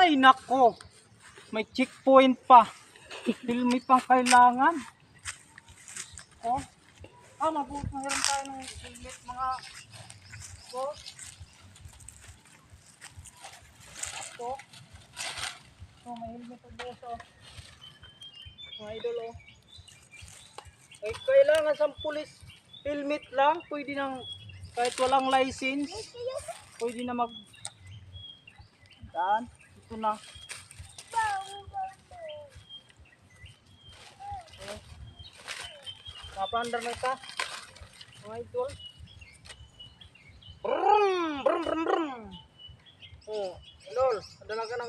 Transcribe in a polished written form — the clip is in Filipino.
Ay, nako. May checkpoint pa. Helmet pang kailangan. Oh. Mabuti meron tayo ng helmet mga boss. Ito. May helmet ang boss. Mga idol oh. Ay, kailangan sa pulis helmet lang. Pwede nang kahit walang license. Pwede na mag daan. Ito na. Napandar na ka. Mga idol. Brum, brum, brum, brum. Oh, idol, adala ka na